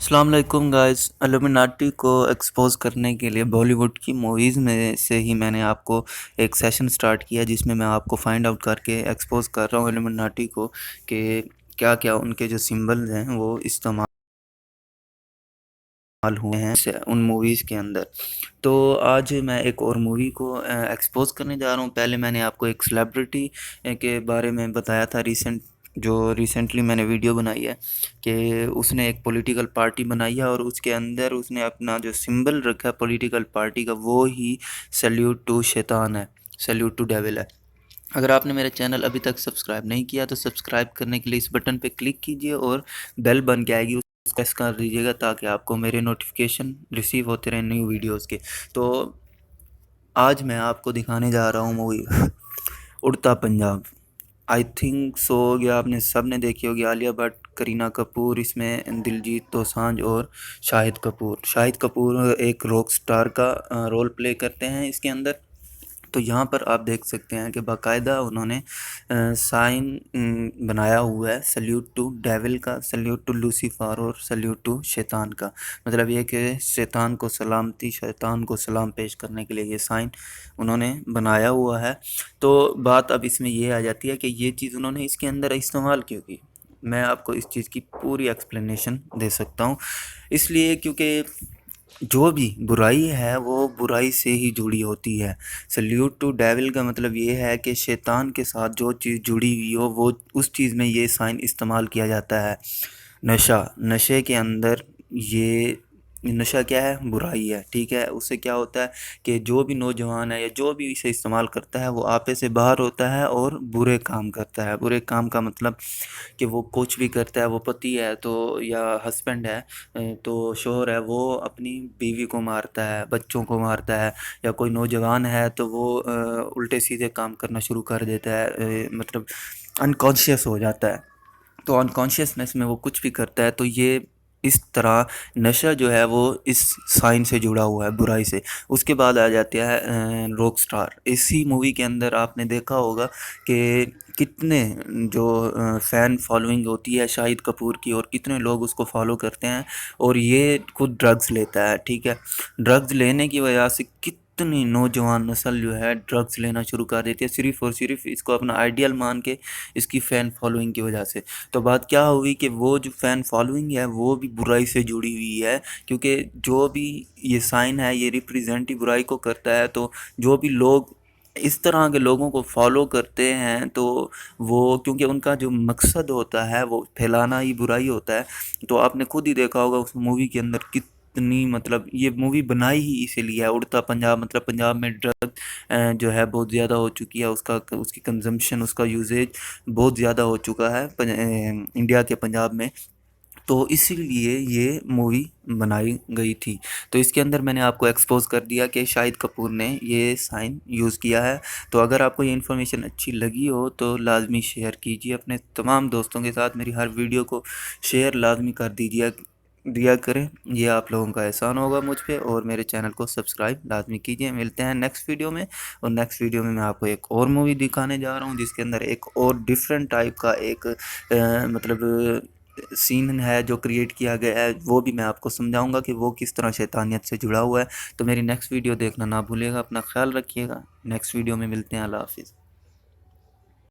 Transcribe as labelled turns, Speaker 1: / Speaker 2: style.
Speaker 1: अस्सलाम वालेकुम guys. Illuminati को एक्सपोज करने के लिए बॉलीवुड की मूवीज़ में से ही मैंने आपको एक सेशन स्टार्ट किया जिसमें मैं आपको फाइंड आउट करके एक्सपोज कर रहा हूँ इल्यूमिनाटी को कि क्या क्या उनके जो सिंबल्स हैं वो इस्तेमाल हुए हैं उन मूवीज़ के अंदर। तो आज मैं एक और मूवी को एक्सपोज करने जा रहा हूँ। पहले मैंने आपको एक सेलिब्रिटी के बारे में बताया था जो रिसेंटली मैंने वीडियो बनाई है कि उसने एक पॉलिटिकल पार्टी बनाई है और उसके अंदर उसने अपना जो सिंबल रखा है पॉलिटिकल पार्टी का वो ही सैल्यूट टू शैतान है, सैल्यूट टू डेविल है। अगर आपने मेरा चैनल अभी तक सब्सक्राइब नहीं किया तो सब्सक्राइब करने के लिए इस बटन पे क्लिक कीजिए और बेल बन के आएगी उसका प्रेस कर दीजिएगा ताकि आपको मेरे नोटिफिकेशन रिसीव होते रहें न्यू वीडियोस के। तो आज मैं आपको दिखाने जा रहा हूँ मूवी उड़ता पंजाब। आई थिंक सो गया आपने सब ने देखी होगी। आलिया भट्ट, करीना कपूर, इसमें दिलजीत दोसांझ और शाहिद कपूर एक रॉक स्टार का रोल प्ले करते हैं इसके अंदर। तो यहाँ पर आप देख सकते हैं कि बाकायदा उन्होंने साइन बनाया हुआ है सल्यूट टू डेविल का, सल्यूट टू लूसीफर और सल्यूट टू शैतान का। मतलब ये कि शैतान को सलामती, शैतान को सलाम पेश करने के लिए ये साइन उन्होंने बनाया हुआ है। तो बात अब इसमें ये आ जाती है कि ये चीज़ उन्होंने इसके अंदर इस्तेमाल क्यों की। मैं आपको इस चीज़ की पूरी एक्सप्लेनेशन दे सकता हूँ। इसलिए क्योंकि जो भी बुराई है वो बुराई से ही जुड़ी होती है। सल्यूट टू डेविल का मतलब ये है कि शैतान के साथ जो चीज़ जुड़ी हुई हो वो उस चीज़ में ये साइन इस्तेमाल किया जाता है। नशे के अंदर ये नशा क्या है, बुराई है, ठीक है। उससे क्या होता है कि जो भी नौजवान है या जो भी इसे इस्तेमाल करता है वो आपे से बाहर होता है और बुरे काम करता है। बुरे काम का मतलब कि वो कुछ भी करता है, वो पति है तो या हस्बैंड है तो शोहर है, वो अपनी बीवी को मारता है, बच्चों को मारता है। या कोई नौजवान है तो वो उल्टे सीधे काम करना शुरू कर देता है, मतलब अनकॉन्शियस हो जाता है। तो अनकॉन्शियसनेस में वो कुछ भी करता है। तो ये इस तरह नशा जो है वो इस साइन से जुड़ा हुआ है, बुराई से। उसके बाद आ जाता है रॉक स्टार। इसी मूवी के अंदर आपने देखा होगा कि कितने जो फ़ैन फॉलोइंग होती है शाहिद कपूर की और कितने लोग उसको फॉलो करते हैं। और ये खुद ड्रग्स लेता है, ठीक है। ड्रग्स लेने की वजह से कितनी नौजवान नस्ल जो है ड्रग्स लेना शुरू कर देती है सिर्फ़ और सिर्फ इसको अपना आइडियल मान के, इसकी फ़ैन फॉलोइंग की वजह से। तो बात क्या हुई कि वो जो फ़ैन फॉलोइंग है वो भी बुराई से जुड़ी हुई है, क्योंकि जो भी ये साइन है ये रिप्रेजेंट ही बुराई को करता है। तो जो भी लोग इस तरह के लोगों को फॉलो करते हैं तो वो, क्योंकि उनका जो मकसद होता है वो फैलाना ही बुराई होता है। तो आपने खुद ही देखा होगा उस मूवी के अंदर कितनी, मतलब ये मूवी बनाई ही इसीलिए है उड़ता पंजाब। मतलब पंजाब में ड्रग जो है बहुत ज़्यादा हो चुकी है, उसकी कंजम्पशन, उसका यूजेज बहुत ज़्यादा हो चुका है इंडिया के पंजाब में। तो इसीलिए ये मूवी बनाई गई थी। तो इसके अंदर मैंने आपको एक्सपोज़ कर दिया कि शाहिद कपूर ने ये साइन यूज़ किया है। तो अगर आपको ये इन्फॉर्मेशन अच्छी लगी हो तो लाज़मी शेयर कीजिए अपने तमाम दोस्तों के साथ। मेरी हर वीडियो को शेयर लाज़मी कर दिया करें। ये आप लोगों का एहसान होगा मुझ पे। और मेरे चैनल को सब्सक्राइब लाज़मी कीजिए। मिलते हैं नेक्स्ट वीडियो में। और नेक्स्ट वीडियो में मैं आपको एक और मूवी दिखाने जा रहा हूँ जिसके अंदर एक और डिफरेंट टाइप का एक मतलब सीन है जो क्रिएट किया गया है। वो भी मैं आपको समझाऊंगा कि वो किस तरह शैतानियत से जुड़ा हुआ है। तो मेरी नेक्स्ट वीडियो देखना ना भूलिएगा। अपना ख्याल रखिएगा। नेक्स्ट वीडियो में मिलते हैं। अल्लाह हाफिज़।